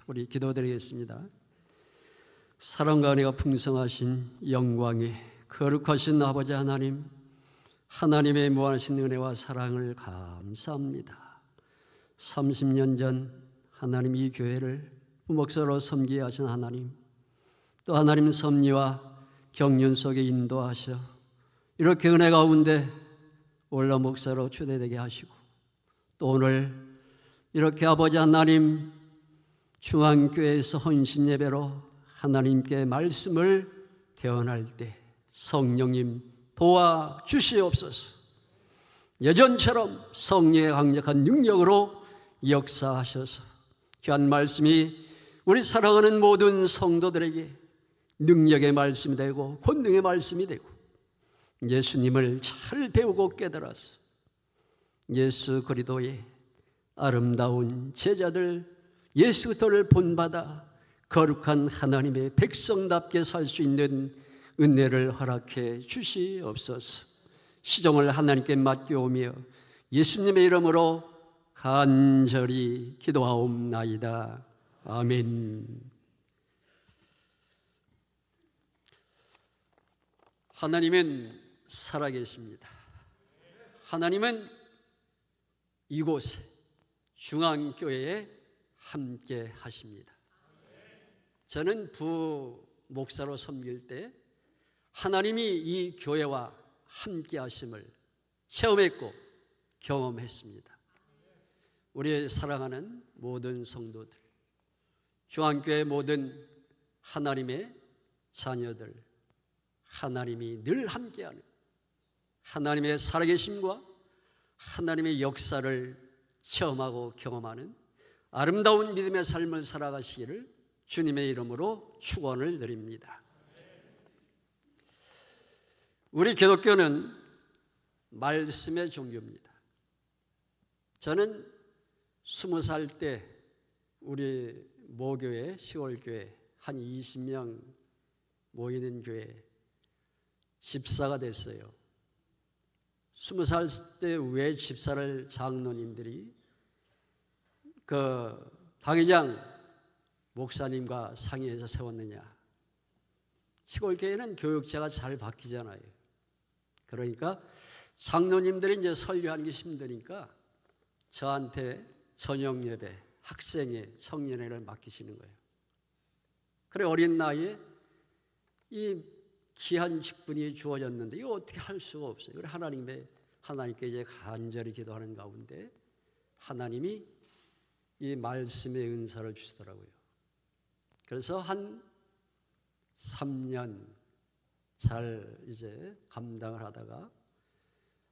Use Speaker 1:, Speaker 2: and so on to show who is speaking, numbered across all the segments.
Speaker 1: 우리 기도드리겠습니다. 사랑과 은혜가 풍성하신 영광의 거룩하신 아버지 하나님, 하나님의 무한하신 은혜와 사랑을 감사합니다. 30년 전 하나님 이 교회를 부목사로 섬기게 하신 하나님, 또 하나님 섭리와 경륜 속에 인도하셔 이렇게 은혜 가운데 올라 목사로 초대되게 하시고, 또 오늘 이렇게 아버지 하나님 중앙교회에서 헌신 예배로 하나님께 말씀을 대언할 때 성령님 도와주시옵소서. 예전처럼 성령의 강력한 능력으로 역사하셔서 귀한 말씀이 우리 사랑하는 모든 성도들에게 능력의 말씀이 되고 권능의 말씀이 되고, 예수님을 잘 배우고 깨달아서 예수 그리스도의 아름다운 제자들, 예수 그리스도를 본받아 거룩한 하나님의 백성답게 살 수 있는 은혜를 허락해 주시옵소서. 시종을 하나님께 맡겨오며 예수님의 이름으로 간절히 기도하옵나이다. 아멘. 하나님은 살아계십니다. 하나님은 이곳에 중앙교회에 함께 하십니다. 저는 부목사로 섬길 때 하나님이 이 교회와 함께 하심을 체험했고 경험했습니다. 우리 사랑하는 모든 성도들, 중앙교회 모든 하나님의 자녀들, 하나님이 늘 함께하는 하나님의 살아계심과 하나님의 역사를 체험하고 경험하는 아름다운 믿음의 삶을 살아가시기를 주님의 이름으로 축원을 드립니다. 우리 기독교는 말씀의 종교입니다. 저는 20살 때 우리 모교회, 시골교회 한 20명 모이는 교회 집사가 됐어요. 20살 때 왜 집사를 장로님들이 당회장 목사님과 상의해서 세웠느냐? 시골교회는 교육자가 잘 바뀌잖아요. 그러니까 장로님들이 이제 설교하는 게 힘드니까 저한테 저녁 예배, 학생회, 청년회를 맡기시는 거예요. 그래 어린 나이에 이 귀한 직분이 주어졌는데 이거 어떻게 할 수가 없어요. 그래 하나님께 이제 간절히 기도하는 가운데 하나님이 이 말씀의 은사를 주시더라고요. 그래서 한 3년 잘 이제 감당을 하다가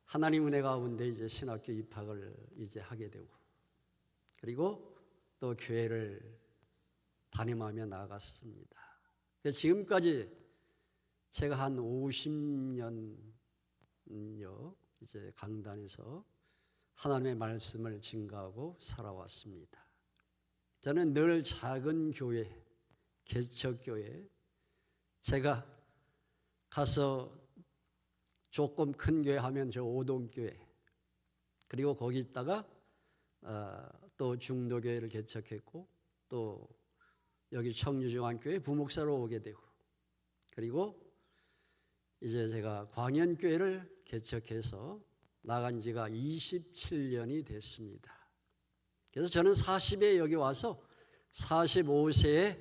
Speaker 1: 하나님 은혜 가운데 이제 신학교 입학을 이제 하게 되고, 그리고 또 교회를 담임하며 나아갔습니다. 지금까지 제가 한 50년여 이제 강단에서 하나님의 말씀을 증거하고 살아왔습니다. 저는 늘 작은 교회, 개척교회, 제가 가서 조금 큰 교회 하면 저 오동교회, 그리고 거기 있다가 또 중도교회를 개척했고, 또 여기 청주중앙교회 부목사로 오게 되고, 그리고 이제 제가 광연교회를 개척해서 나간 지가 27년이 됐습니다. 그래서 저는 40에 여기 와서 45세에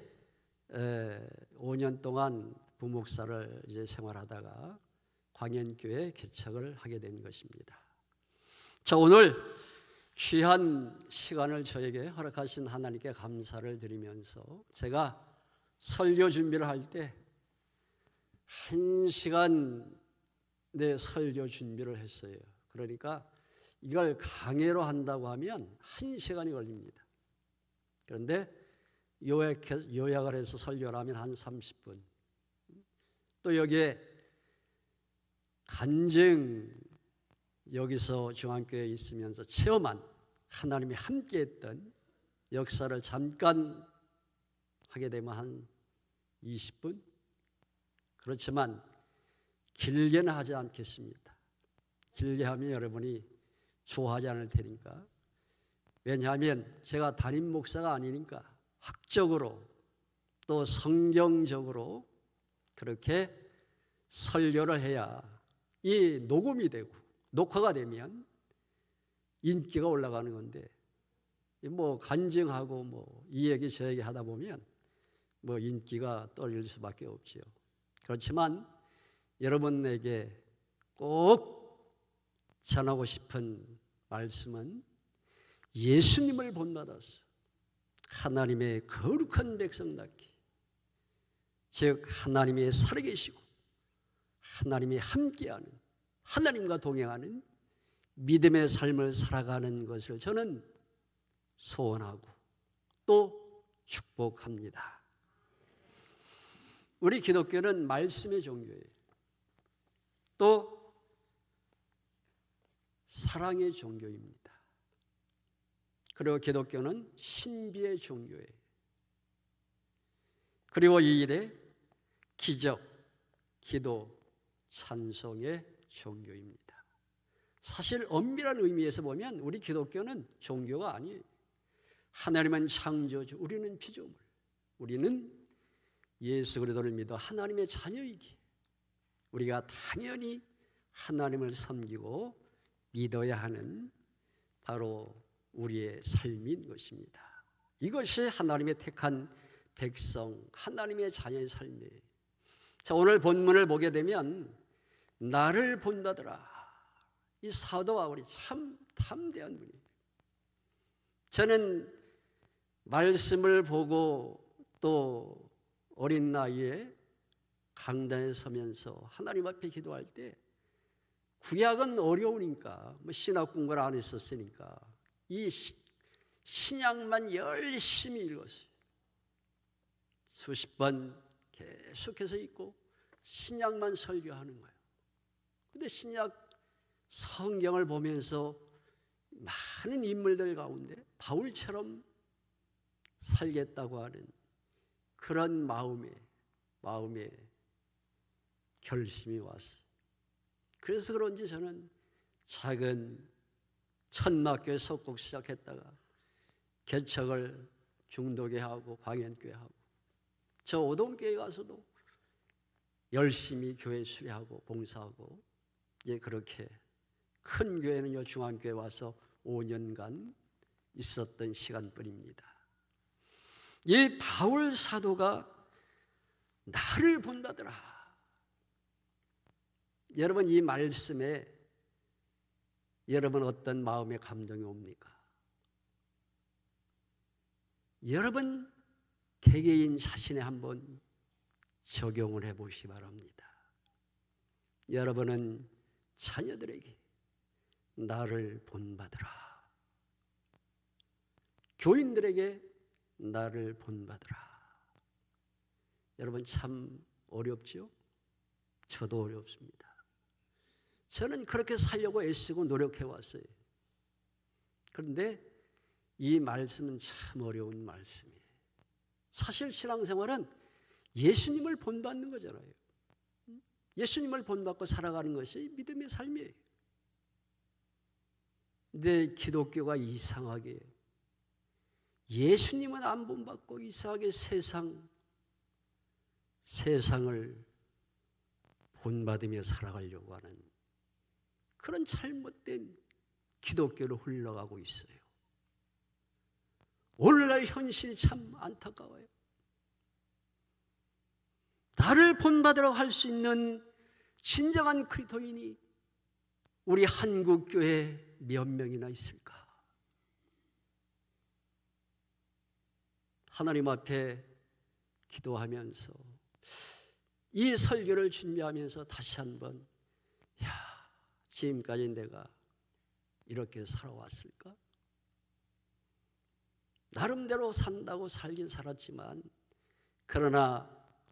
Speaker 1: 5년 동안 부목사를 이제 생활하다가 광연교회 개척을 하게 된 것입니다. 자, 오늘 귀한 시간을 저에게 허락하신 하나님께 감사를 드리면서 제가 설교 준비를 할 때 1시간 내 설교 준비를 했어요. 그러니까 이걸 강해로 한다고 하면 1시간이 걸립니다. 그런데 요약을 해서 설교를 하면 한 30분. 또 여기에 간증, 여기서 중앙교회에 있으면서 체험한 하나님이 함께했던 역사를 잠깐 하게 되면 한 20분? 그렇지만 길게는 하지 않겠습니다. 길게 하면 여러분이 좋아하지 않을 테니까. 왜냐하면 제가 담임 목사가 아니니까 학적으로 또 성경적으로 그렇게 설교를 해야 이 녹음이 되고 녹화가 되면 인기가 올라가는 건데, 뭐 간증하고 뭐 이 얘기 저 얘기 하다 보면 뭐 인기가 떨어질 수밖에 없지요. 그렇지만 여러분에게 꼭 전하고 싶은 말씀은 예수님을 본받아서 하나님의 거룩한 백성답게, 즉 하나님이 살아계시고 하나님이 함께하는, 하나님과 동행하는 믿음의 삶을 살아가는 것을 저는 소원하고 또 축복합니다. 우리 기독교는 말씀의 종교예요. 또 사랑의 종교입니다. 그리고 기독교는 신비의 종교예요. 그리고 이 일에 기적, 기도, 찬송의 종교입니다. 사실 엄밀한 의미에서 보면 우리 기독교는 종교가 아니에요. 하나님은 창조주, 우리는 피조물. 우리는 예수 그리스도를 믿어 하나님의 자녀이기, 우리가 당연히 하나님을 섬기고 믿어야 하는 바로 우리의 삶인 것입니다. 이것이 하나님의 택한 백성, 하나님의 자녀의 삶이에요. 자, 오늘 본문을 보게 되면 나를 본받으라. 이 사도 바울이 참 담대한 분이에요. 저는 말씀을 보고 또 어린 나이에 강단에 서면서 하나님 앞에 기도할 때 구약은 어려우니까 뭐 신학 공부를 안 했었으니까 이 신약만 열심히 읽었어요. 수십 번 계속해서 읽고 신약만 설교하는 거예요. 그런데 신약 성경을 보면서 많은 인물들 가운데 바울처럼 살겠다고 하는 그런 마음에 결심이 왔어요. 그래서 그런지 저는 작은 천막교회 석곡 시작했다가 개척을 중도교회 하고 광연교회 하고, 저 오동교회 가서도 열심히 교회 수료하고 봉사하고, 이제 그렇게 큰 교회는요 중앙교회 와서 5년간 있었던 시간뿐입니다. 이 바울 사도가 나를 본받으라. 여러분, 이 말씀에 여러분 어떤 마음의 감동이 옵니까? 여러분 개개인 자신에 한번 적용을 해보시기 바랍니다. 여러분은 자녀들에게 나를 본받으라, 교인들에게 나를 본받으라. 여러분 참 어렵죠? 저도 어렵습니다. 저는 그렇게 살려고 애쓰고 노력해왔어요. 그런데 이 말씀은 참 어려운 말씀이에요. 사실 신앙생활은 예수님을 본받는 거잖아요. 예수님을 본받고 살아가는 것이 믿음의 삶이에요. 근데 기독교가 이상하게 예수님은 안 본받고 이상하게 세상을 본받으며 살아가려고 하는 그런 잘못된 기독교로 흘러가고 있어요. 오늘날 현실이 참 안타까워요. 나를 본받으라고 할 수 있는 진정한 그리스도인이 우리 한국교회에 몇 명이나 있을까? 하나님 앞에 기도하면서 이 설교를 준비하면서 다시 한번 지금까지 내가 이렇게 살아왔을까? 나름대로 산다고 살긴 살았지만, 그러나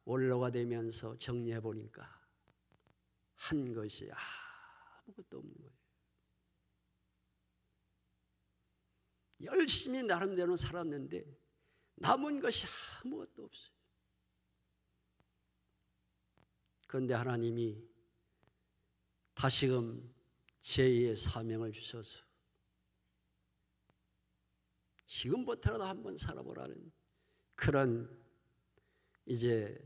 Speaker 1: 원로가 되면서 정리해 보니까 한 것이 아무것도 없는 거예요. 열심히 나름대로 살았는데 남은 것이 아무것도 없어요. 그런데 하나님이 다시금 제2의 사명을 주셔서 지금부터라도 한번 살아보라는 그런 이제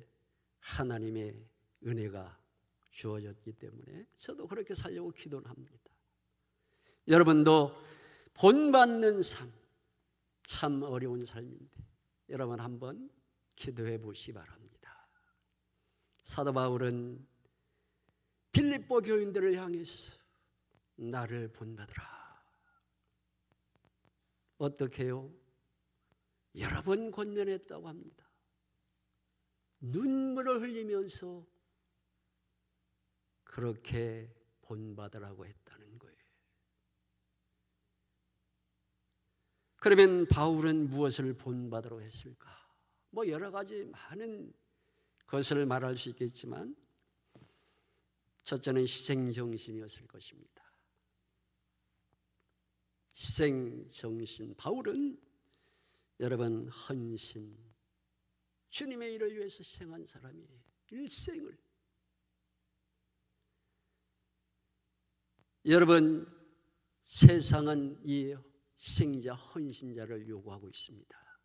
Speaker 1: 하나님의 은혜가 주어졌기 때문에 저도 그렇게 살려고 기도를 합니다. 여러분도 본받는 삶, 참 어려운 삶인데 여러분 한번 기도해 보시기 바랍니다. 사도 바울은 빌립보 교인들을 향해서 나를 본받으라. 어떻게 해요? 여러 번 권면했다고 합니다. 눈물을 흘리면서 그렇게 본받으라고 했다는 거예요. 그러면 바울은 무엇을 본받으라고 했을까? 뭐 여러 가지 많은 것을 말할 수 있겠지만 첫째는 희생정신이었을 것입니다. 희생정신. 바울은 여러분 헌신, 주님의 일을 위해서 희생한 사람이에요. 일생을. 여러분 세상은 이 희생자, 헌신자를 요구하고 있습니다.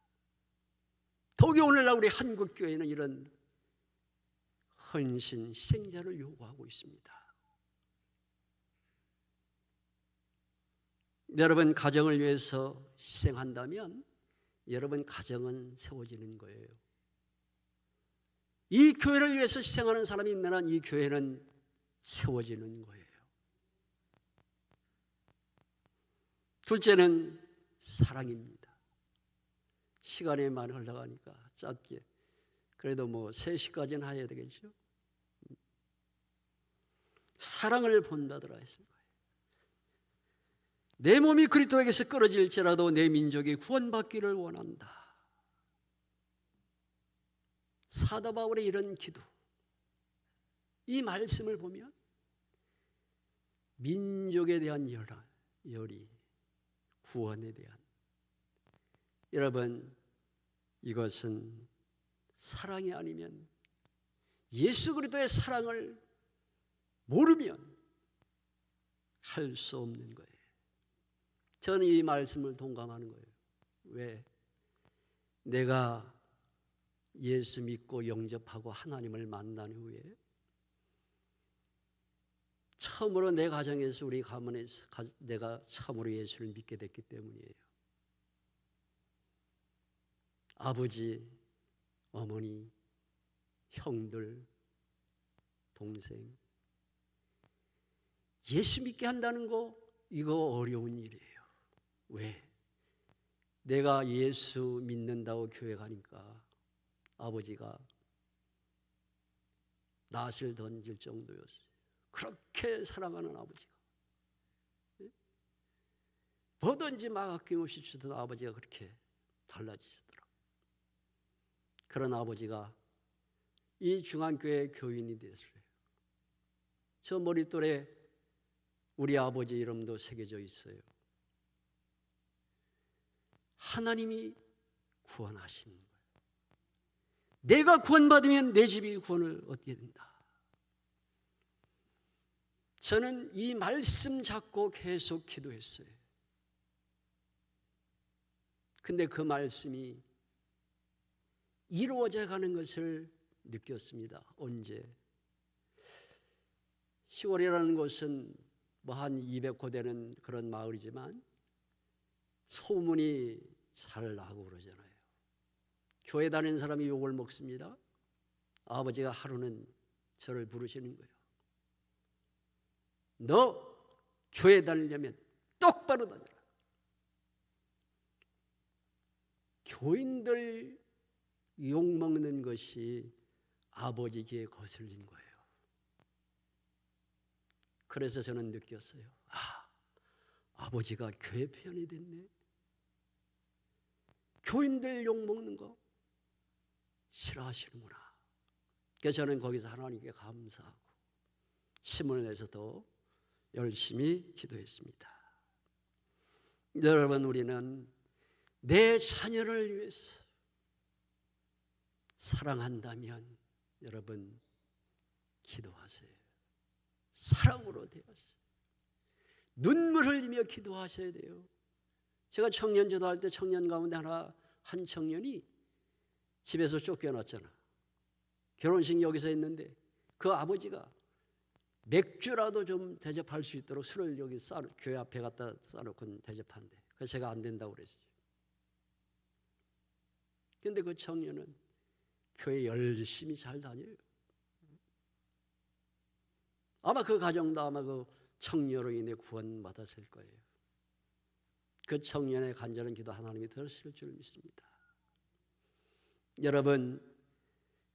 Speaker 1: 더욱이 오늘날 우리 한국교회는 이런 헌신, 희생자를 요구하고 있습니다. 여러분 가정을 위해서 희생한다면 여러분 가정은 세워지는 거예요. 이 교회를 위해서 희생하는 사람이 있는 한 이 교회는 세워지는 거예요. 둘째는 사랑입니다. 시간이 많이 흘러가니까 짧게 그래도 뭐 3시까지는 해야 되겠죠. 사랑을 본다더라 했어요. 내 몸이 그리스도에게서 끊어질지라도 내 민족이 구원받기를 원한다. 사도 바울의 이런 기도, 이 말씀을 보면 민족에 대한 열이, 구원에 대한, 여러분 이것은 사랑이 아니면, 예수 그리스도의 사랑을 모르면 할 수 없는 거예요. 저는 이 말씀을 동감하는 거예요. 왜? 내가 예수 믿고 영접하고 하나님을 만난 후에 처음으로 내 가정에서, 우리 가문에서 내가 처음으로 예수를 믿게 됐기 때문이에요. 아버지, 어머니, 형들, 동생, 예수 믿게 한다는 거, 이거 어려운 일이에요. 왜? 내가 예수 믿는다고 교회 가니까 아버지가 낫을 던질 정도였어요. 그렇게 사랑하는 아버지가, 뭐든지 막 아낌없이 주던 아버지가 그렇게 달라지시더라고요. 그런 아버지가 이 중앙교회 교인이 되었어요. 저 머릿돌에 우리 아버지 이름도 새겨져 있어요. 하나님이 구원하시는 거예요. 내가 구원받으면 내 집이 구원을 얻게 된다. 저는 이 말씀 잡고 계속 기도했어요. 근데 그 말씀이 이루어져 가는 것을 느꼈습니다. 언제? 시골이라는 곳은 뭐 한 200호 되는 그런 마을이지만 소문이 잘 나고 그러잖아요. 교회 다니는 사람이 욕을 먹습니다. 아버지가 하루는 저를 부르시는 거예요. 너 교회 다니려면 똑바로 다녀라. 교인들 욕먹는 것이 아버지 귀에 거슬린 거예요. 그래서 저는 느꼈어요. 아버지가 교회 편이 됐네. 교인들 욕먹는 거 싫어하시는구나. 그래서 저는 거기서 하나님께 감사하고 힘을 내서 더 열심히 기도했습니다. 여러분, 우리는 내 자녀를 위해서 사랑한다면 여러분 기도하세요. 사랑으로 대하세요. 눈물 흘리며 기도하셔야 돼요. 제가 청년제도 할 때 청년 가운데 한 청년이 집에서 쫓겨났잖아. 결혼식 여기서 했는데 그 아버지가 맥주라도 좀 대접할 수 있도록 술을 여기 교회 앞에 갖다 싸놓고 대접한대. 그래서 제가 안 된다고 그랬어요. 근데 그 청년은 교회 열심히 잘 다녀요. 아마 그 가정도 아마 그 청년으로 인해 구원받았을 거예요. 그 청년의 간절한 기도 하나님이 들으실 줄 믿습니다. 여러분,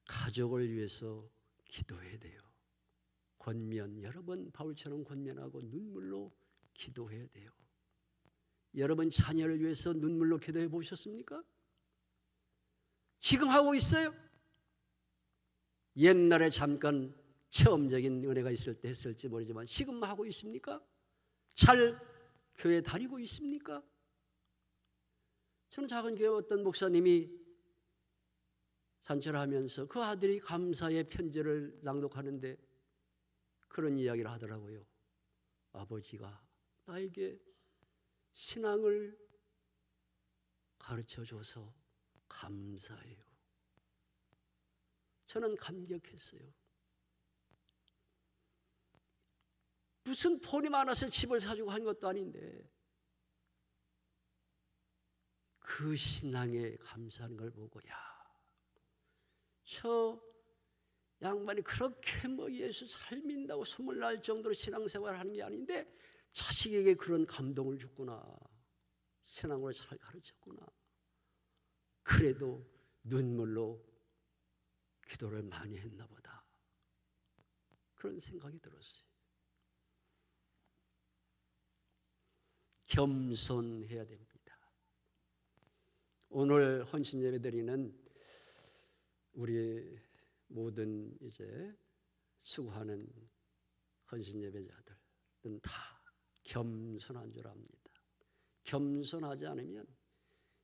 Speaker 1: 가족을 위해서 기도해야 돼요. 권면, 여러분 바울처럼 권면하고 눈물로 기도해야 돼요. 여러분 자녀를 위해서 눈물로 기도해 보셨습니까? 지금 하고 있어요? 옛날에 잠깐 체험적인 은혜가 있을 때 했을지 모르지만 지금 하고 있습니까? 잘 교회 다니고 있습니까? 저는 작은 교회 어떤 목사님이 잔치를 하면서 그 아들이 감사의 편지를 낭독하는데 그런 이야기를 하더라고요. 아버지가 나에게 신앙을 가르쳐줘서 감사해요. 저는 감격했어요. 무슨 돈이 많아서 집을 사주고 한 것도 아닌데 그 신앙에 감사하는 걸 보고 저 양반이 그렇게 예수 잘 믿는다고 소문 날 정도로 신앙생활을 하는 게 아닌데 자식에게 그런 감동을 줬구나. 신앙으로 잘 가르쳤구나. 그래도 눈물로 기도를 많이 했나 보다. 그런 생각이 들었어요. 겸손해야 됩니다. 오늘 헌신 예배 드리는 우리 모든 이제 수고하는 헌신 예배자들은 다 겸손한 줄 압니다. 겸손하지 않으면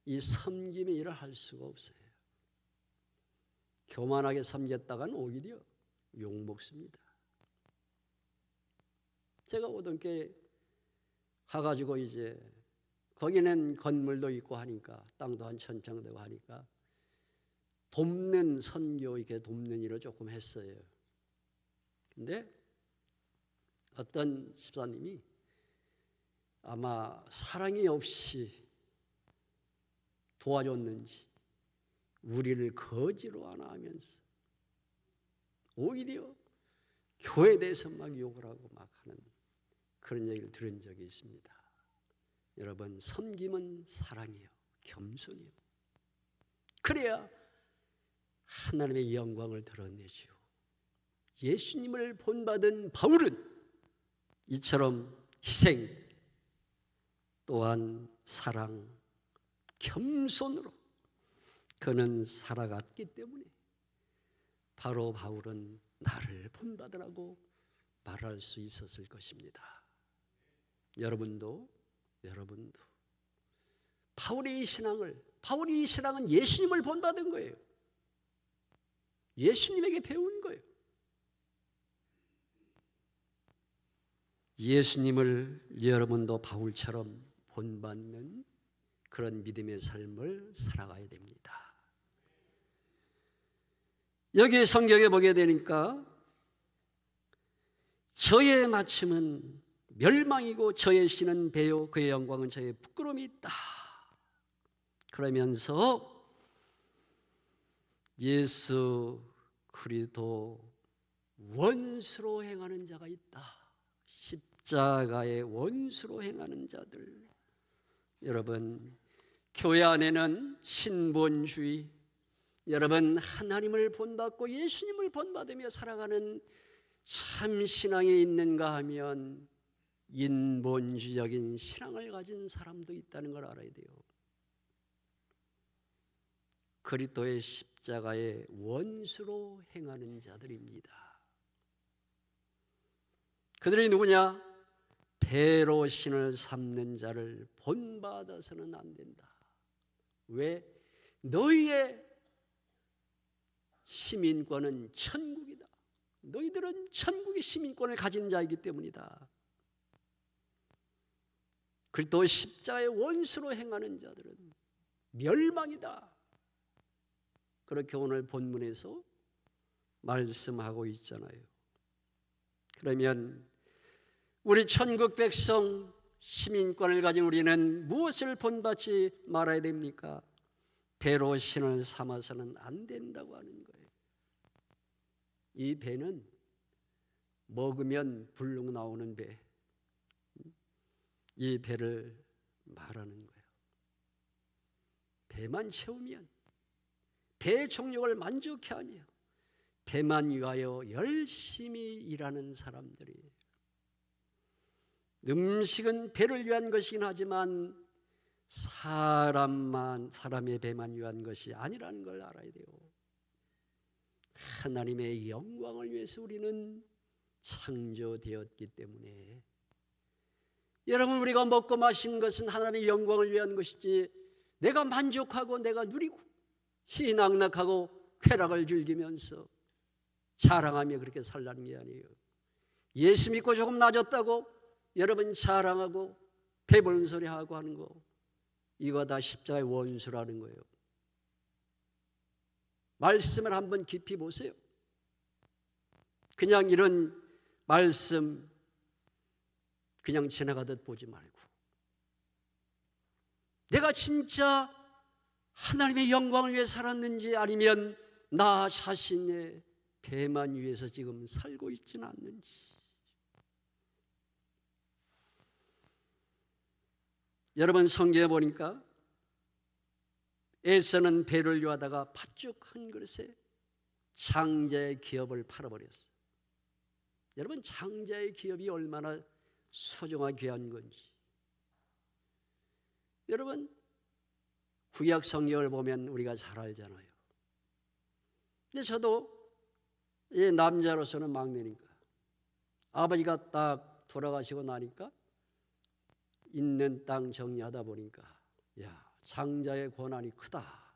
Speaker 1: 이 섬김의 일을 할 수가 없어요. 교만하게 섬겼다가는 오히려 욕먹습니다. 제가 오던께 가가지고 이제 거기는 건물도 있고 하니까 땅도 한 1000평 되고 하니까 돕는 선교 이렇게 돕는 일을 조금 했어요. 근데 어떤 집사님이 아마 사랑이 없이 도와줬는지 우리를 거지로 하나 하면서 오히려 교회에 대해서 막 욕을 하고 막 하는 그런 얘기를 들은 적이 있습니다. 여러분, 섬김은 사랑이요, 겸손이요. 그래야 하나님의 영광을 드러내지요. 예수님을 본받은 바울은 이처럼 희생 또한 사랑, 겸손으로 그는 살아갔기 때문에 바로 바울은 나를 본받으라고 말할 수 있었을 것입니다. 여러분도 바울의 이 신앙은 예수님을 본받은 거예요. 예수님에게 배운 거예요. 예수님을 여러분도 바울처럼 본받는 그런 믿음의 삶을 살아가야 됩니다. 여기 성경에 보게 되니까 저의 마침은 멸망이고 저의 신은 배요 그의 영광은 저의 부끄러움이 있다. 그러면서 예수 그리스도 원수로 행하는 자가 있다. 십자가의 원수로 행하는 자들. 여러분, 교회 안에는 신본주의, 여러분 하나님을 본받고 예수님을 본받으며 살아가는 참 신앙이 있는가 하면 인본주의적인 신앙을 가진 사람도 있다는 걸 알아야 돼요. 그리스도의 십자가의 원수로 행하는 자들입니다. 그들이 누구냐? 배로 신을 삼는 자를 본받아서는 안 된다. 왜? 너희의 시민권은 천국이다. 너희들은 천국의 시민권을 가진 자이기 때문이다. 그리스도 십자가의 원수로 행하는 자들은 멸망이다. 그렇게 오늘 본문에서 말씀하고 있잖아요. 그러면 우리 천국 백성 시민권을 가진 우리는 무엇을 본받지 말아야 됩니까? 배로 신을 삼아서는 안 된다고 하는 거예요. 이 배는 먹으면 불룩 나오는 배, 이 배를 말하는 거예요. 배만 채우면, 배의 정욕을 만족해 하며 배만 위하여 열심히 일하는 사람들이에요. 음식은 배를 위한 것이긴 하지만 사람의 배만 위한 것이 아니라는 걸 알아야 돼요. 하나님의 영광을 위해서 우리는 창조되었기 때문에, 여러분, 우리가 먹고 마시는 것은 하나님의 영광을 위한 것이지 내가 만족하고 내가 누리고 희낙낙하고 쾌락을 즐기면서 자랑하며 그렇게 살라는 게 아니에요. 예수 믿고 조금 낮았다고 여러분 자랑하고 배부른 소리 하고 하는 거, 이거 다 십자가의 원수라는 거예요. 말씀을 한번 깊이 보세요. 그냥 이런 말씀 그냥 지나가듯 보지 말고, 내가 진짜 하나님의 영광을 위해 살았는지 아니면 나 자신의 배만 위해서 지금 살고 있지는 않는지. 여러분, 성경에 보니까 에서는 배를 위하다가 팥죽 한 그릇에 장자의 기업을 팔아버렸어요. 여러분, 장자의 기업이 얼마나 소중하고 귀한 건지. 여러분, 구약 성경을 보면 우리가 잘 알잖아요. 근데 저도 남자로서는 막내니까 아버지가 딱 돌아가시고 나니까 있는 땅 정리하다 보니까, 야, 장자의 권한이 크다.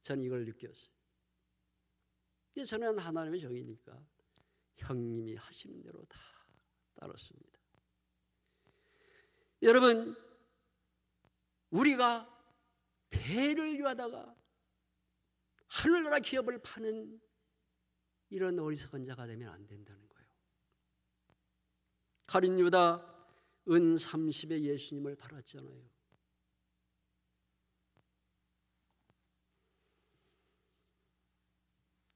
Speaker 1: 저는 이걸 느꼈어요. 근데 저는 하나님의 종이니까 형님이 하시는 대로 다 따랐습니다. 여러분, 우리가 배를 위하다가 하늘나라 기업을 파는 이런 어리석은 자가 되면 안 된다는 거예요. 가룟 유다 은 30에 예수님을 팔았잖아요.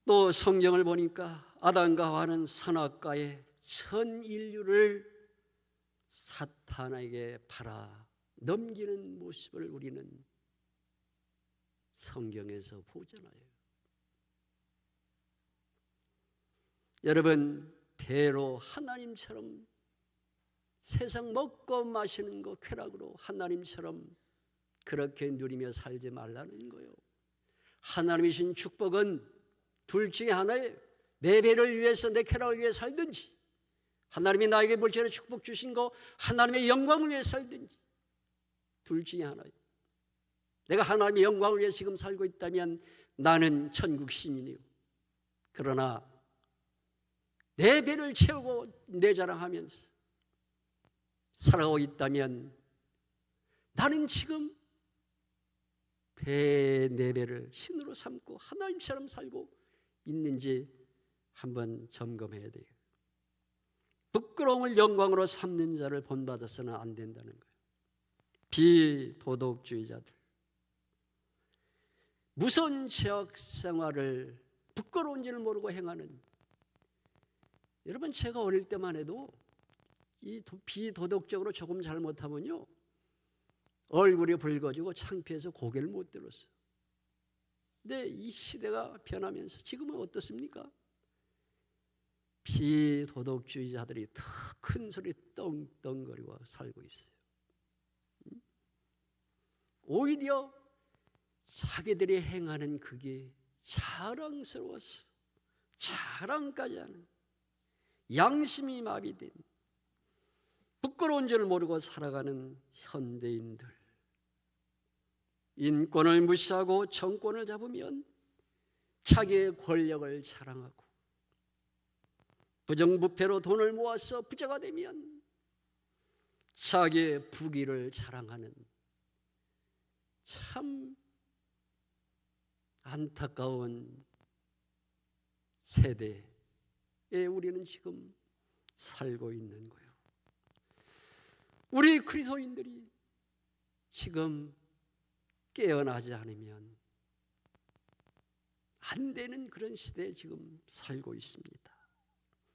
Speaker 1: 또 성경을 보니까 아담과 하와는 선악과에 전 인류를 사탄에게 팔아 넘기는 모습을 우리는 성경에서 보잖아요. 여러분, 배로 하나님처럼 세상 먹고 마시는 거 쾌락으로 하나님처럼 그렇게 누리며 살지 말라는 거예요. 하나님이 주신 축복은 둘 중에 하나예요. 내 배를 위해서 내 쾌락을 위해 살든지, 하나님이 나에게 볼처럼 축복 주신 거 하나님의 영광을 위해 살든지, 둘 중에 하나예요. 내가 하나님의 영광을 위해 지금 살고 있다면 나는 천국 시민이요. 그러나 내 배를 채우고 내 자랑하면서 살아가고 있다면 나는 지금 내 배를 신으로 삼고 하나님처럼 살고 있는지 한번 점검해야 돼요. 부끄러움을 영광으로 삼는 자를 본받아서는 안 된다는 거예요. 비도덕주의자들, 무서운 죄악 생활을 부끄러운 줄 모르고 행하는, 여러분, 제가 어릴 때만 해도 이 비도덕적으로 조금 잘못하면요 얼굴이 붉어지고 창피해서 고개를 못 들었어요. 근데 이 시대가 변하면서 지금은 어떻습니까? 비도덕주의자들이 더 큰 소리 떵떵거리고 살고 있어요. 오히려 자기들이 행하는 그게 자랑스러워서 자랑까지 하는, 양심이 마비된 부끄러운 줄 모르고 살아가는 현대인들, 인권을 무시하고 정권을 잡으면 자기의 권력을 자랑하고, 부정부패로 돈을 모아서 부자가 되면 자기의 부귀를 자랑하는, 참 안타까운 세대에 우리는 지금 살고 있는 거예요. 우리 그리스도인들이 지금 깨어나지 않으면 안 되는 그런 시대에 지금 살고 있습니다.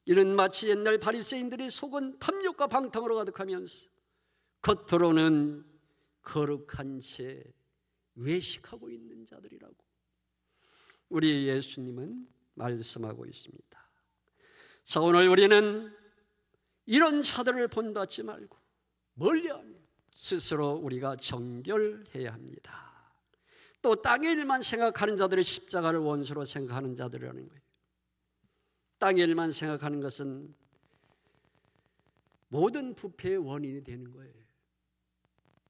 Speaker 1: 이는 마치 옛날 바리새인들의 속은 탐욕과 방탕으로 가득하면서 겉으로는 거룩한 채 외식하고 있는 자들이라고 우리 예수님은 말씀하고 있습니다. 자, 오늘 우리는 이런 자들을 본받지 말고 멀리하며 스스로 우리가 정결해야 합니다. 또 땅의 일만 생각하는 자들의 십자가를 원수로 생각하는 자들이라는 거예요. 땅의 일만 생각하는 것은 모든 부패의 원인이 되는 거예요.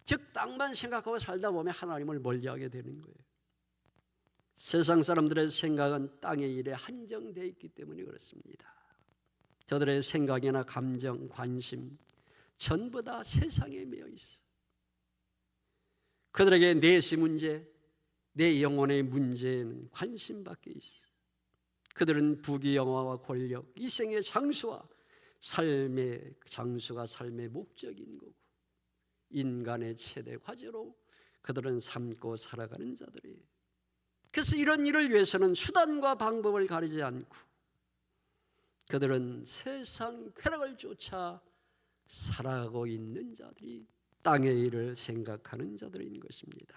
Speaker 1: 즉 땅만 생각하고 살다 보면 하나님을 멀리하게 되는 거예요. 세상 사람들의 생각은 땅의 일에 한정되어 있기 때문에 그렇습니다. 저들의 생각이나 감정, 관심 전부 다 세상에 매여 있어. 그들에게 내시 문제, 내 영혼의 문제에는 관심밖에 있어. 그들은 부귀영화와 권력, 이 생의 장수와 삶의 장수가 삶의 목적인 거고 인간의 최대 과제로 그들은 삼고 살아가는 자들이에요. 그래서 이런 일을 위해서는 수단과 방법을 가리지 않고 그들은 세상 쾌락을 쫓아 살아가고 있는 자들이 땅의 일을 생각하는 자들인 것입니다.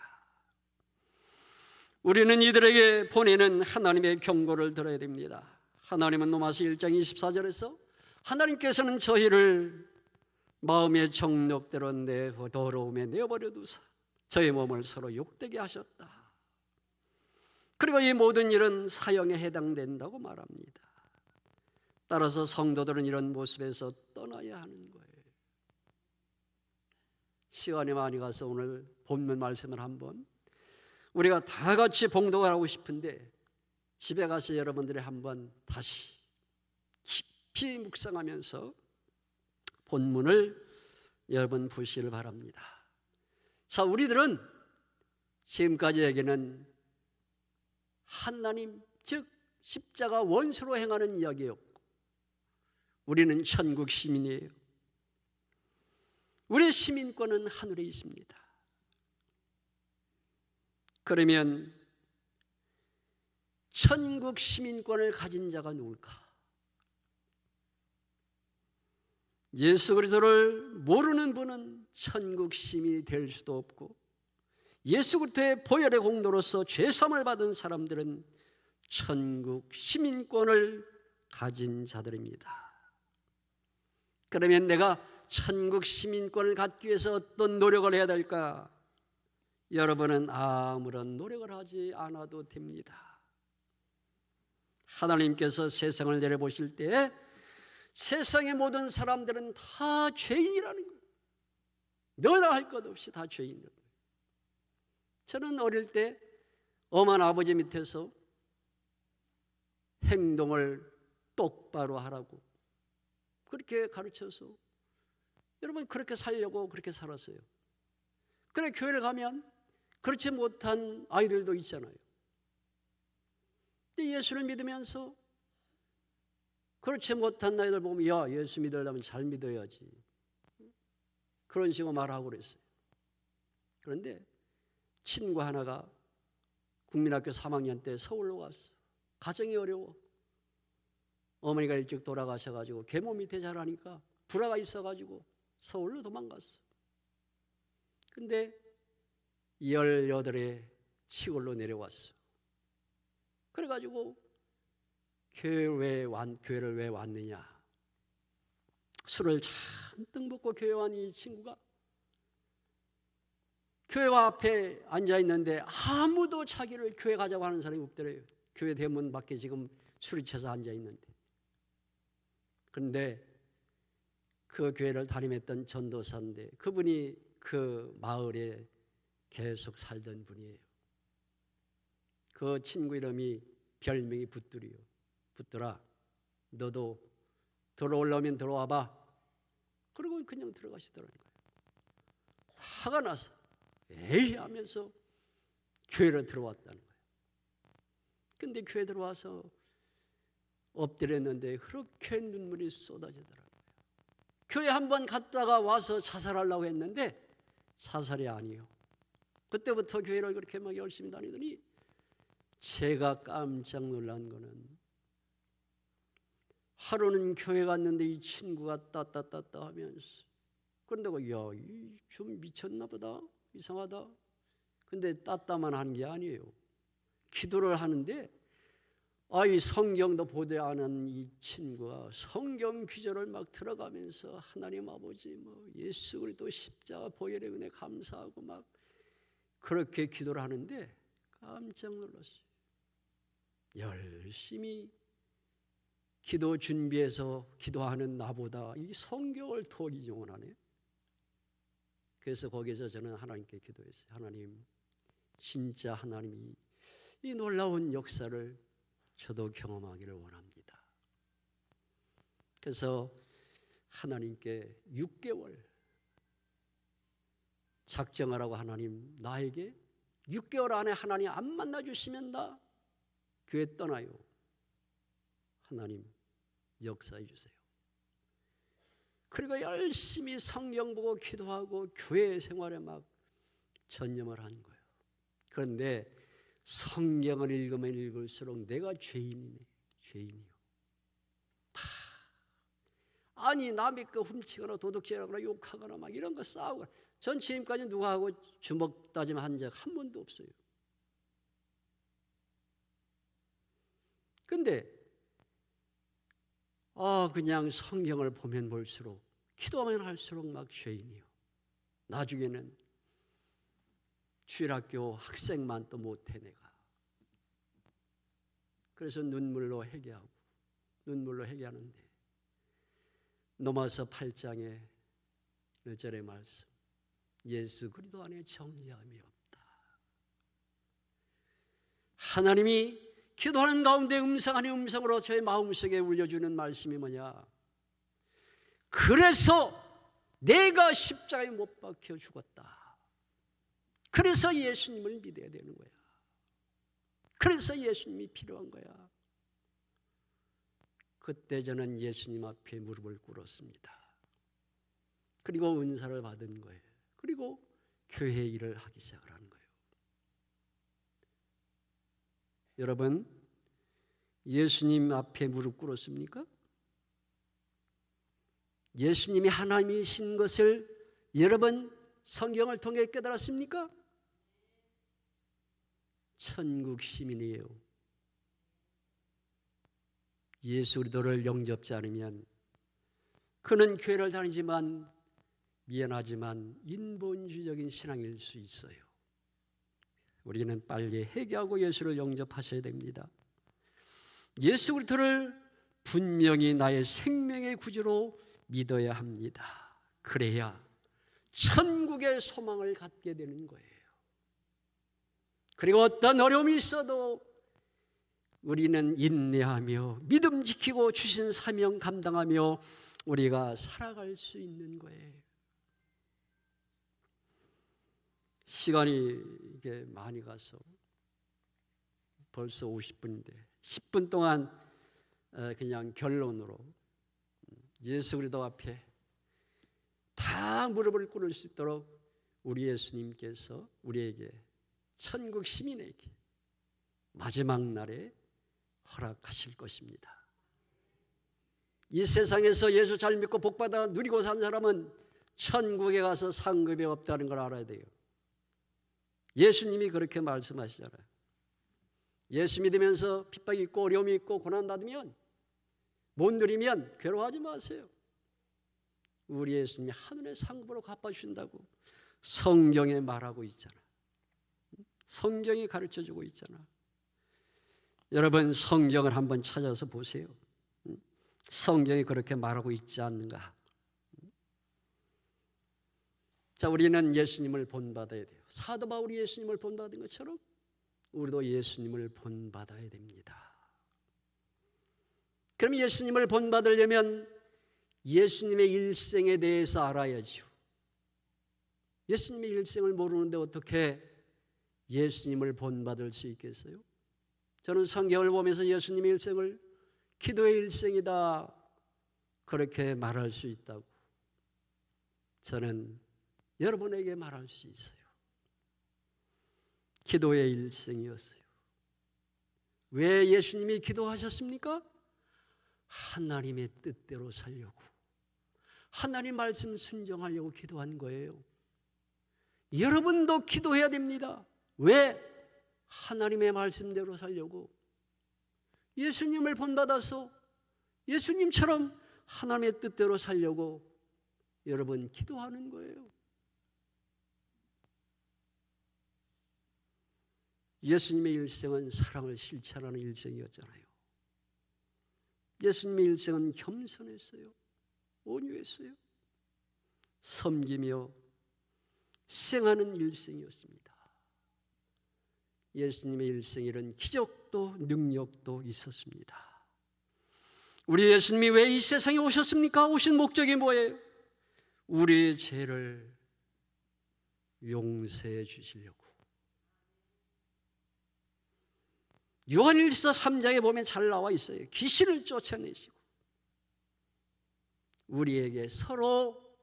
Speaker 1: 우리는 이들에게 보내는 하나님의 경고를 들어야 됩니다. 하나님은 로마서 1장 24절에서 하나님께서는 저희를 마음의 정욕대로 내 더러움에 내어버려 두사 저희 몸을 서로 욕되게 하셨다. 그리고 이 모든 일은 사형에 해당된다고 말합니다. 따라서 성도들은 이런 모습에서 떠나야 하는 거예요. 시간이 많이 가서 오늘 본문 말씀을 한번 우리가 다 같이 봉독을 하고 싶은데 집에 가서 여러분들이 한번 다시 깊이 묵상하면서 본문을 여러분 보시길 바랍니다. 자, 우리들은 지금까지 얘기는 하나님 즉 십자가 원수로 행하는 이야기였고 우리는 천국 시민이에요. 우리의 시민권은 하늘에 있습니다. 그러면 천국 시민권을 가진 자가 누굴까? 예수 그리스도를 모르는 분은 천국 시민이 될 수도 없고 예수 그리스도의 보혈의 공로로서 죄사함을 받은 사람들은 천국 시민권을 가진 자들입니다. 그러면 내가 천국 시민권을 갖기 위해서 어떤 노력을 해야 될까? 여러분은 아무런 노력을 하지 않아도 됩니다. 하나님께서 세상을 내려보실 때 세상의 모든 사람들은 다 죄인이라는 거예요. 너라 할 것 없이 다 죄인이라는 거예요. 저는 어릴 때 엄한 아버지 밑에서 행동을 똑바로 하라고 그렇게 가르쳐서 여러분 그렇게 살려고 그렇게 살았어요. 그래 교회를 가면 그렇지 못한 아이들도 있잖아요. 근데 예수를 믿으면서 그렇지 못한 아이들 보면 야 예수 믿으려면 잘 믿어야지 그런 식으로 말하고 그랬어요. 그런데 친구 하나가 국민학교 3학년 때 서울로 갔어. 가정이 어려워. 어머니가 일찍 돌아가셔가지고 계모 밑에 자라니까 불화가 있어가지고 서울로 도망갔어. 근데 18에 시골로 내려왔어. 그래가지고 교회를 왜 왔느냐? 술을 잔뜩 먹고 교회 온 이 친구가 교회와 앞에 앉아있는데 아무도 자기를 교회 가자고 하는 사람이 없더래요. 교회 대문 밖에 지금 술이 쳐서 앉아있는데. 그런데 그 교회를 담임했던 전도사인데 그분이 그 마을에 계속 살던 분이에요. 그 친구 이름이 별명이 붙들이요. 붙들아, 너도 들어오려면 들어와봐. 그리고 그냥 들어가시더라는 거예요. 화가 나서 에이 하면서 교회로 들어왔다는 거예요. 근데 교회 들어와서 엎드렸는데 그렇게 눈물이 쏟아지더라고요. 교회 한번 갔다가 와서 자살하려고 했는데 자살이 아니요. 그때부터 교회를 그렇게 막 열심히 다니더니 제가 깜짝 놀란 거는 하루는 교회 갔는데 이 친구가 따따따따 하면서 그런데 좀 미쳤나 보다, 이상하다. 근데 따따만 한 게 아니에요. 기도를 하는데 이 성경도 보지 않은 이 친구가 성경 귀절을 막 들어가면서 하나님 아버지 예수 그리스도 십자가 보혈의 은혜 감사하고 막 그렇게 기도를 하는데 깜짝 놀랐어요. 열심히 기도 준비해서 기도하는 나보다 이 성경을 더 이종을 하네. 그래서 거기서 저는 하나님께 기도했어요. 하나님, 진짜 하나님이 이 놀라운 역사를 저도 경험하기를 원합니다. 그래서 하나님께 6개월 작정하라고 하나님 나에게 6개월 안에 하나님 안 만나주시면 나 교회 떠나요. 하나님 역사해 주세요. 그리고 열심히 성경 보고 기도하고 교회 생활에 막 전념을 한 거예요. 그런데 성경을 읽으면 읽을수록 내가 죄인이네. 죄인이요. 아니 남의 거 훔치거나 도둑질하거나 욕하거나 막 이런 거 싸우고 전 지금까지 누구하고 주먹 다짐 한 적 한 번도 없어요. 근데 그냥 성경을 보면 볼수록 기도하면 할수록 막 죄인이요. 나중에는 주일학교 학생만 또 못해 내가. 그래서 눈물로 회개하는데 로마서 8장의 1절의 말씀, 예수 그리스도 안에 정죄함이 없다. 하나님이 기도하는 가운데 음성 아닌 음성으로 저의 마음속에 울려주는 말씀이 뭐냐? 그래서 내가 십자가에 못 박혀 죽었다. 그래서 예수님을 믿어야 되는 거야. 그래서 예수님이 필요한 거야. 그때 저는 예수님 앞에 무릎을 꿇었습니다. 그리고 은사를 받은 거예요. 그리고 교회 일을 하기 시작을 하는 거예요. 여러분, 예수님 앞에 무릎 꿇었습니까? 예수님이 하나님이신 것을 여러분 성경을 통해 깨달았습니까? 천국 시민이에요. 예수 그리스도를 영접지 않으면 그는 교회를 다니지만 미안하지만 인본주의적인 신앙일 수 있어요. 우리는 빨리 회개하고 예수를 영접하셔야 됩니다. 예수 그리스도를 분명히 나의 생명의 구주로 믿어야 합니다. 그래야 천국의 소망을 갖게 되는 거예요. 그리고 어떤 어려움이 있어도 우리는 인내하며 믿음 지키고 주신 사명 감당하며 우리가 살아갈 수 있는 거예요. 시간이 이게 많이 가서 벌써 50분인데 10분 동안 그냥 결론으로 예수 그리스도 앞에 다 무릎을 꿇을 수 있도록 우리 예수님께서 우리에게 천국 시민에게 마지막 날에 허락하실 것입니다. 이 세상에서 예수 잘 믿고 복받아 누리고 산 사람은 천국에 가서 상급이 없다는 걸 알아야 돼요. 예수님이 그렇게 말씀하시잖아요. 예수 믿으면서 핍박이 있고 어려움이 있고 고난받으면 못 누리면 괴로워하지 마세요. 우리 예수님이 하늘의 상급으로 갚아주신다고 성경에 말하고 있잖아. 성경이 가르쳐주고 있잖아. 여러분 성경을 한번 찾아서 보세요. 성경이 그렇게 말하고 있지 않는가? 자, 우리는 예수님을 본받아야 돼요. 사도 바울이 예수님을 본받은 것처럼 우리도 예수님을 본받아야 됩니다. 그럼 예수님을 본받으려면 예수님의 일생에 대해서 알아야죠. 예수님의 일생을 모르는데 어떻게 예수님을 본받을 수 있겠어요? 저는 성경을 보면서 예수님의 일생을 기도의 일생이다 그렇게 말할 수 있다고 저는 여러분에게 말할 수 있어요. 기도의 일생이었어요. 왜 예수님이 기도하셨습니까? 하나님의 뜻대로 살려고, 하나님 말씀 순종하려고 기도한 거예요. 여러분도 기도해야 됩니다. 왜? 하나님의 말씀대로 살려고, 예수님을 본받아서 예수님처럼 하나님의 뜻대로 살려고 여러분 기도하는 거예요. 예수님의 일생은 사랑을 실천하는 일생이었잖아요. 예수님의 일생은 겸손했어요. 온유했어요. 섬기며 희생하는 일생이었습니다. 예수님의 일생에 이런 기적도 능력도 있었습니다. 우리 예수님이 왜 이 세상에 오셨습니까? 오신 목적이 뭐예요? 우리의 죄를 용서해 주시려고. 요한일서 3장에 보면 잘 나와 있어요. 귀신을 쫓아내시고 우리에게 서로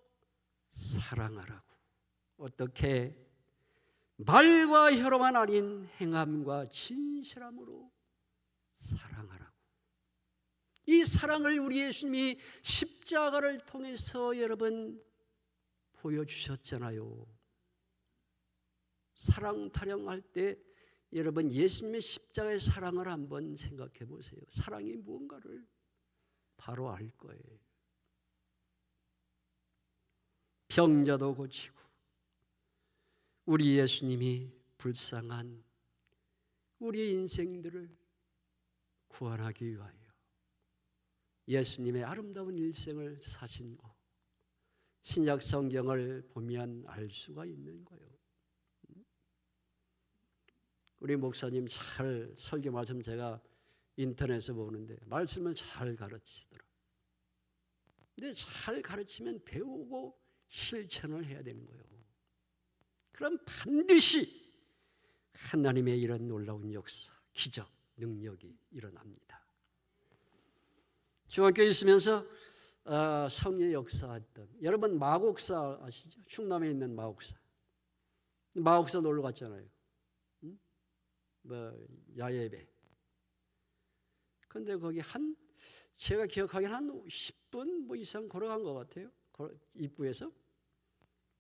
Speaker 1: 사랑하라고. 어떻게? 말과 혀로만 아닌 행함과 진실함으로 사랑하라고. 이 사랑을 우리 예수님이 십자가를 통해서 여러분 보여주셨잖아요. 사랑 타령할 때 여러분 예수님의 십자가의 사랑을 한번 생각해 보세요. 사랑이 무언가를 바로 알 거예요. 병자도 고치고 우리 예수님이 불쌍한 우리 인생들을 구원하기 위하여 예수님의 아름다운 일생을 사신 거 신약 성경을 보면 알 수가 있는 거예요. 우리 목사님 잘 설교 말씀 제가 인터넷에서 보는데 말씀을 잘 가르치시더라고요. 근데 잘 가르치면 배우고 실천을 해야 되는 거예요. 그럼 반드시 하나님의 이런 놀라운 역사, 기적, 능력이 일어납니다. 중학교에 있으면서 성령 역사했던 여러분 마곡사 아시죠? 충남에 있는 마곡사. 마곡사 놀러 갔잖아요. 야예배. 근데 거기 제가 기억하기에는 한 10분 이상 걸어간 것 같아요. 입구에서.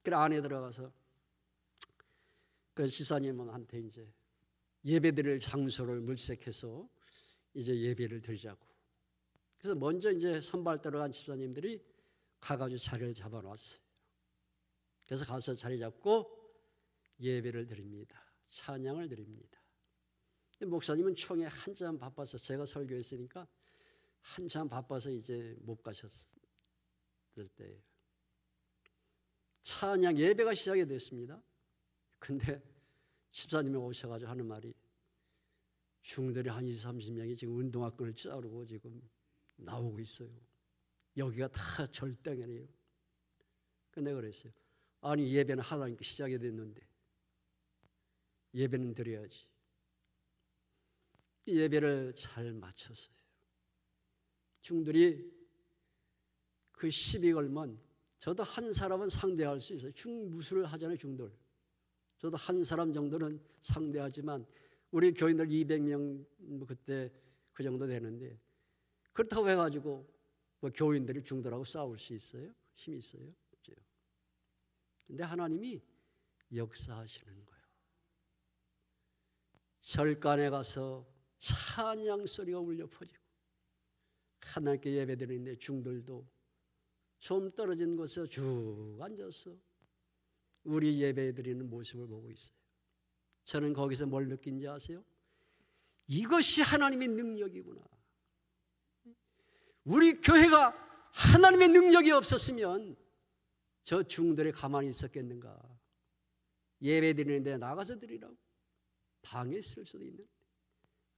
Speaker 1: 그 안에 들어가서 그 집사님한테 이제 예배드릴 장소를 물색해서 이제 예배를 드리자고. 그래서 먼저 이제 선발 들어간 집사님들이 가가지고 자리를 잡아놨어요. 그래서 가서 자리 잡고 예배를 드립니다. 찬양을 드립니다. 목사님은 총회 한참 바빠서 제가 설교했으니까 한참 바빠서 이제 못 가셨을 때예요. 찬양 예배가 시작이 됐습니다. 근데 집사님이 오셔가지고 하는 말이 중들이 한 20, 30명이 지금 운동화끈을 자르고 지금 나오고 있어요. 여기가 다 절당이에요. 근데 그랬어요. 아니 예배는 하나님께 시작이 됐는데 예배는 드려야지. 예배를 잘 마쳤어요. 중들이 그 시비 걸면 저도 한 사람은 상대할 수 있어요. 중무술을 하잖아요. 중들. 저도 한 사람 정도는 상대하지만 우리 교인들 200명 그때 그 정도 되는데 그렇다고 해가지고 뭐 교인들이 중들하고 싸울 수 있어요? 힘이 있어요? 없죠. 근데 하나님이 역사하시는 거예요. 절간에 가서 찬양 소리가 울려 퍼지고 하나님께 예배드리는데 중들도 좀 떨어진 곳에 쭉 앉아서 우리 예배드리는 모습을 보고 있어요. 저는 거기서 뭘 느낀지 아세요? 이것이 하나님의 능력이구나. 우리 교회가 하나님의 능력이 없었으면 저 중들이 가만히 있었겠는가. 예배드리는데 나가서 드리라고 방에 있을 수도 있는데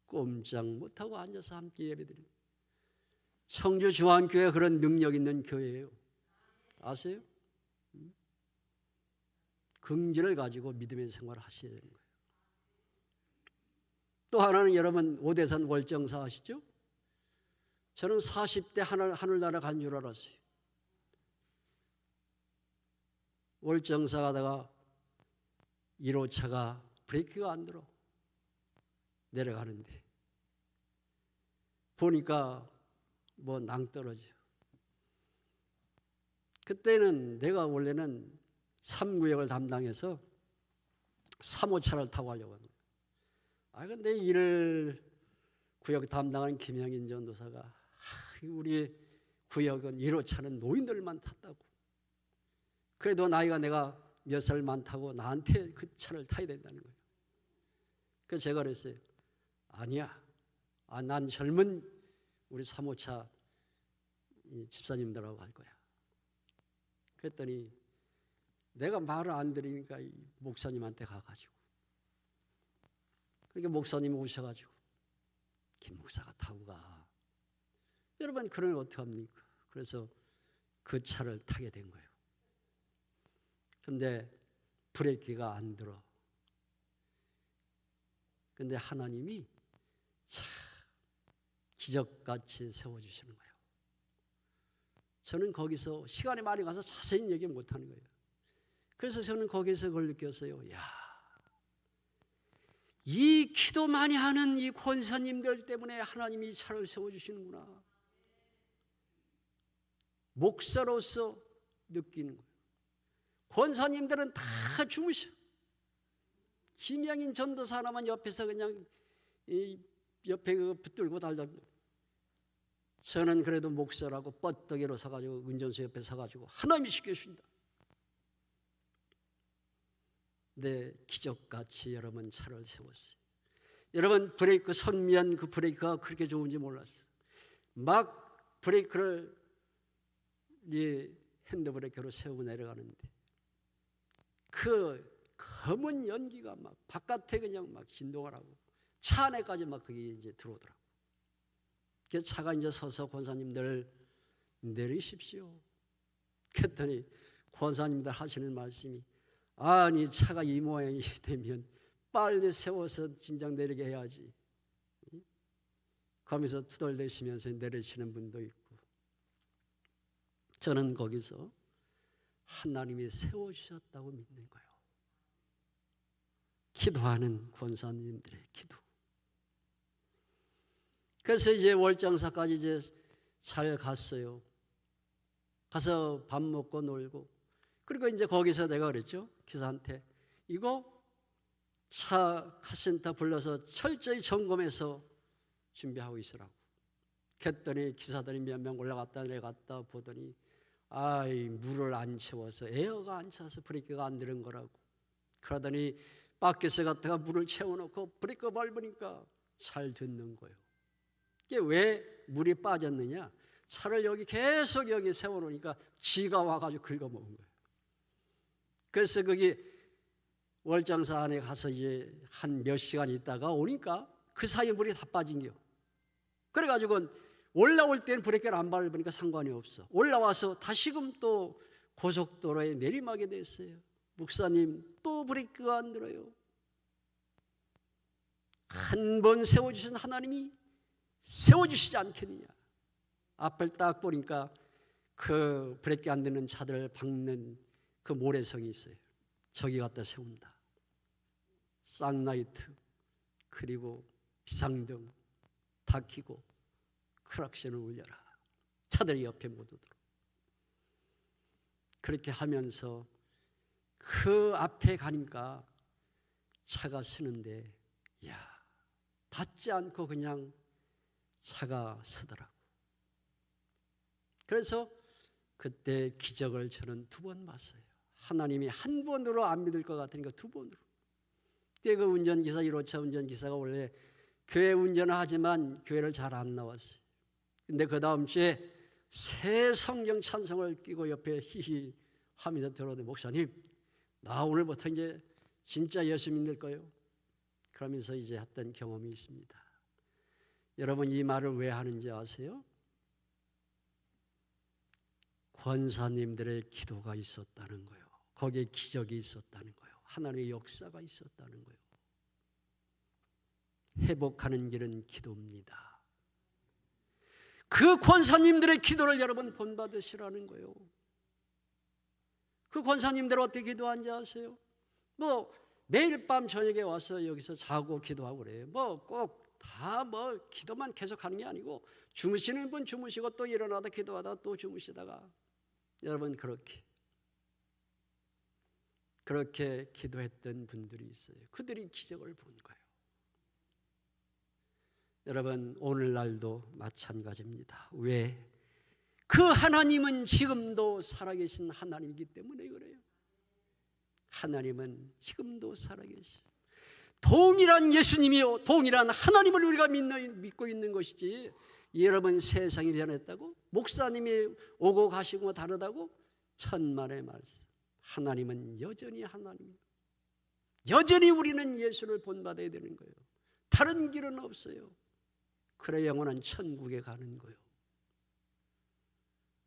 Speaker 1: 꼼짝 못하고 앉아서 함께 예배드립니다. 청주 중앙교회가 그런 능력 있는 교회예요. 아세요? 긍지를 가지고 믿음의 생활을 하셔야 되는 거예요. 또 하나는 여러분 오대산 월정사 아시죠? 저는 40대 하늘나라 간 줄 알았어요. 월정사 가다가 1호차가 브레이크가 안 들어 내려가는데 보니까 뭐 낭떠러져. 그때는 내가 원래는 3구역을 담당해서 3호차를 타고 가려고 합니다. 근데 1구역 담당하는 김영인 전도사가 우리 구역은 1호차는 노인들만 탔다고. 그래도 나이가 내가 몇 살 많다고 나한테 그 차를 타야 된다는 거예요. 그래서 제가 그랬어요. 아니야. 난 젊은 우리 3호차 집사님들하고 갈 거야. 그랬더니 내가 말을 안 들으니까 목사님한테 가가지고 그러니까 목사님이 오셔가지고 김 목사가 타고 가. 여러분 그러면 어떡합니까? 그래서 그 차를 타게 된 거예요. 근데 브레이크가 안 들어. 근데 하나님이 참 기적같이 세워주시는 거예요. 저는 거기서 시간이 많이 가서 자세히 얘기 못하는 거예요. 그래서 저는 거기서 그걸 느꼈어요. 이 기도 많이 하는 이 권사님들 때문에 하나님이 이 차를 세워주시는구나. 목사로서 느끼는 거예요. 권사님들은 다 주무셔. 김영인 전도사 하나만 옆에서 그냥 옆에 붙들고 달다. 저는 그래도 목사라고 뻗떡이로 서가지고 운전수 옆에 서가지고 하나님이 시켜주신다. 네, 기적같이 여러분 차를 세웠어요. 여러분 브레이크 선미한 그 브레이크가 그렇게 좋은지 몰랐어요. 막 브레이크를 핸드브레이크로 세우고 내려가는데 그 검은 연기가 막 바깥에 그냥 막 진동을 하고 차 안에까지 막 그게 이제 들어오더라고. 그래서 차가 이제 서서 권사님들 내리십시오. 그랬더니 권사님들 하시는 말씀이 아니 차가 이 모양이 되면 빨리 세워서 진작 내리게 해야지. 거기서 투덜대시면서 내리시는 분도 있고 저는 거기서 하나님이 세워주셨다고 믿는 거예요. 기도하는 권사님들의 기도. 그래서 이제 월장사까지 이제 잘 갔어요. 가서 밥 먹고 놀고. 그리고 이제 거기서 내가 그랬죠. 기사한테 이거 차 카센터 불러서 철저히 점검해서 준비하고 있으라고. 그랬더니 기사들이 몇 명 올라갔다 내려갔다 보더니 물을 안 채워서 에어가 안 차서 브레이크가 안 되는 거라고. 그러더니 밖에서 갔다가 물을 채워놓고 브레이크 밟으니까 잘 듣는 거예요. 이게 왜 물이 빠졌느냐? 차를 여기 계속 여기 세워놓으니까 쥐가 와가지고 긁어먹은 거예요. 그래서 거기 월장사 안에 가서 이제 한 몇 시간 있다가 오니까 그 사이에 물이 다 빠진 거예요. 그래가지고 올라올 때는 브레이크를 안 밟으니까 상관이 없어. 올라와서 다시금 또 고속도로에 내리막이 됐어요. 목사님 또 브레이크가 안 들어요. 한 번 세워주신 하나님이 세워주시지 않겠느냐. 앞을 딱 보니까 그 브레이크 안 되는 차들을 박는 그 모래성이 있어요. 저기 갖다 세운다. 쌍라이트 그리고 비상등 다 켜고 크락션을 울려라. 차들이 옆에 모두 들어. 그렇게 하면서 그 앞에 가니까 차가 서는데 받지 않고 그냥 차가 서더라고. 그래서 그때 기적을 저는 2번 봤어요. 하나님이 한 번으로 안 믿을 것 같으니까 2번으로. 그때 그 운전기사 1호차 운전기사가 원래 교회 운전을 하지만 교회를 잘 안 나왔어요. 근데 그 다음 주에 새 성경 찬송을 끼고 옆에 히히 하면서 들어오는데 목사님 나 오늘부터 이제 진짜 예수 믿을 거예요. 그러면서 이제 했던 경험이 있습니다. 여러분 이 말을 왜 하는지 아세요? 권사님들의 기도가 있었다는 거예요. 거기에 기적이 있었다는 거예요. 하나님의 역사가 있었다는 거예요. 회복하는 길은 기도입니다. 그 권사님들의 기도를 여러분 본받으시라는 거예요. 그 권사님들 어떻게 기도하는지 아세요? 매일 밤 저녁에 와서 여기서 자고 기도하고 그래요. 꼭 다 기도만 계속 하는 게 아니고, 주무시는 분 주무시고 또 일어나다 기도하다 또 주무시다가, 여러분 그렇게 기도했던 분들이 있어요. 그들이 기적을 본 거예요. 여러분, 오늘날도 마찬가지입니다. 왜? 그 하나님은 지금도 살아계신 하나님이기 때문에 그래요. 하나님은 지금도 살아계시. 동일한 예수님이요, 동일한 하나님을 우리가 믿고 있는 것이지, 여러분 세상이 변했다고, 목사님이 오고 가시고 다르다고, 천만의 말씀. 하나님은 여전히 하나님. 여전히 우리는 예수를 본받아야 되는 거예요. 다른 길은 없어요. 그래 영원한 천국에 가는 거예요.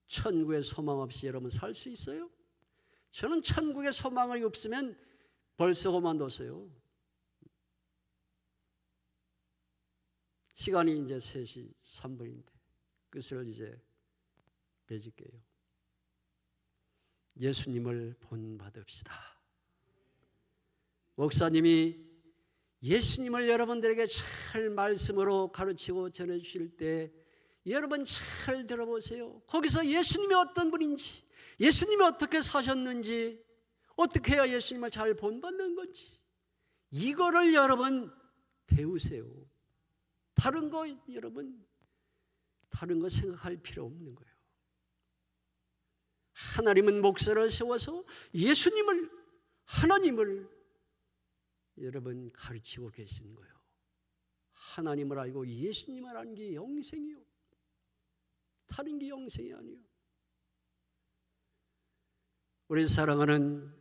Speaker 1: 천국에 소망 없이 여러분 살 수 있어요? 저는 천국에 소망이 없으면 벌써 그만뒀어요. 시간이 이제 3시 3분인데 끝을 이제 맺을게요. 예수님을 본받읍시다. 목사님이 예수님을 여러분들에게 잘 말씀으로 가르치고 전해주실 때 여러분 잘 들어보세요. 거기서 예수님이 어떤 분인지, 예수님이 어떻게 사셨는지, 어떻게 해야 예수님을 잘 본받는 건지, 이거를 여러분 배우세요. 다른 거 여러분, 다른 거 생각할 필요 없는 거예요. 하나님은 목사를 세워서 예수님을, 하나님을 여러분 가르치고 계신 거예요. 하나님을 알고 예수님을 아는 게 영생이요, 다른 게 영생이 아니에요. 우리 사랑하는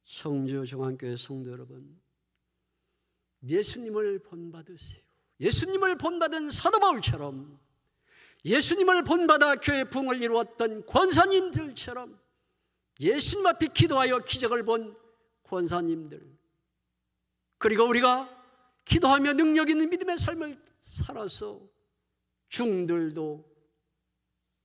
Speaker 1: 성주중앙교회 성도 여러분, 예수님을 본받으세요. 예수님을 본받은 사도 바울처럼, 예수님을 본받아 교회 부흥을 이루었던 권사님들처럼, 예수님 앞에 기도하여 기적을 본 권사님들, 그리고 우리가 기도하며 능력 있는 믿음의 삶을 살아서 중들도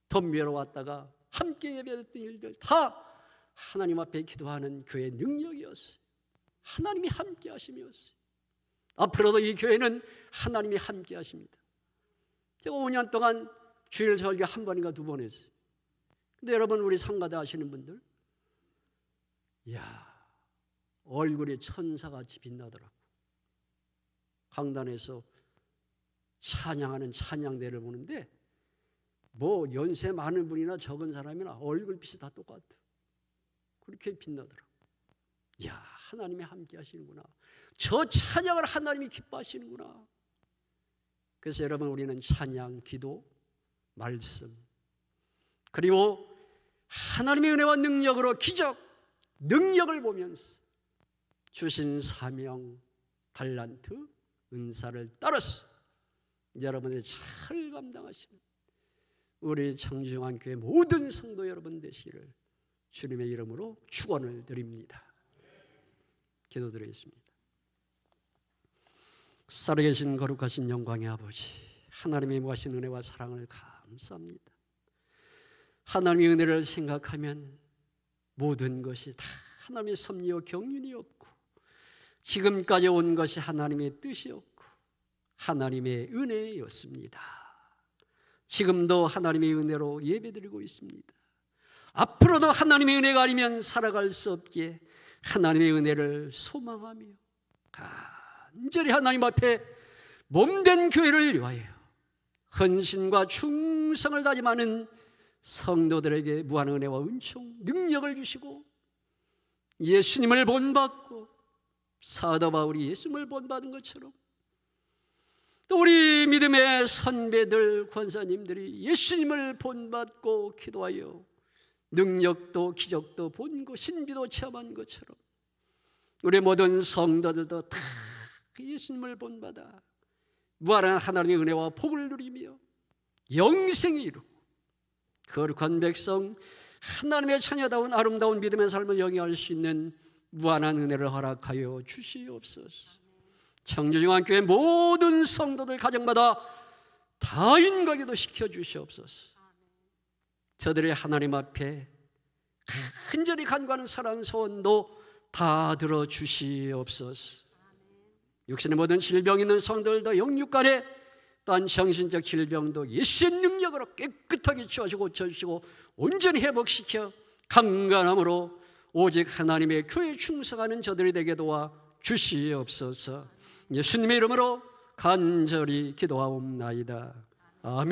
Speaker 1: 덤벼러 왔다가 함께 예배했던 일들 다 하나님 앞에 기도하는 교회의 능력이었어요. 하나님이 함께 하심이었어요. 앞으로도 이 교회는 하나님이 함께 하십니다. 제가 5년 동안 주일 설교 1번인가 2번 했어요. 근데 여러분, 우리 상가대 하시는 분들, 이야, 얼굴이 천사같이 빛나더라고. 강단에서 찬양하는 찬양대를 보는데 연세 많은 분이나 적은 사람이나 얼굴빛이 다 똑같아. 그렇게 빛나더라고. 이야, 하나님이 함께 하시는구나. 저 찬양을 하나님이 기뻐하시는구나. 그래서 여러분, 우리는 찬양, 기도, 말씀, 그리고 하나님의 은혜와 능력으로 기적, 능력을 보면서 주신 사명, 달란트, 은사를 따라서 여러분이 잘 감당하시는 우리 청주중앙교회 모든 성도 여러분 되시기를 주님의 이름으로 축원을 드립니다. 기도드리겠습니다. 살아계신 거룩하신 영광의 아버지, 하나님의 무하신 은혜와 사랑을 감사합니다. 하나님의 은혜를 생각하면 모든 것이 다 하나님의 섭리요 경륜이었고, 지금까지 온 것이 하나님의 뜻이었고 하나님의 은혜였습니다. 지금도 하나님의 은혜로 예배드리고 있습니다. 앞으로도 하나님의 은혜가 아니면 살아갈 수 없기에 하나님의 은혜를 소망하며 간절히 하나님 앞에 몸된 교회를 위하여 헌신과 충성을 다짐하는 성도들에게 무한 은혜와 은총, 능력을 주시고, 예수님을 본받고 사도 바울이 예수님을 본받은 것처럼 또 우리 믿음의 선배들, 권사님들이 예수님을 본받고 기도하여 능력도 기적도 본고 신비도 체험한 것처럼 우리 모든 성도들도 다 예수님을 본받아 무한한 하나님의 은혜와 복을 누리며 영생이 이루고 거룩한 백성, 하나님의 자녀다운 아름다운 믿음의 삶을 영위할 수 있는 무한한 은혜를 허락하여 주시옵소서. 청주중앙교회 모든 성도들 가정마다 다 인가기도 시켜주시옵소서. 저들의 하나님 앞에 간절히 간구하는 사랑 소원도 다 들어주시옵소서. 육신의 모든 질병 있는 성도들도 영육간에 또한 정신적 질병도 예수의 능력으로 깨끗하게 치워주고 고쳐주시고 온전히 회복시켜 강건함으로 오직 하나님의 교회에 충성하는 저들이 되게 도와 주시옵소서. 예수님의 이름으로 간절히 기도하옵나이다. 아멘.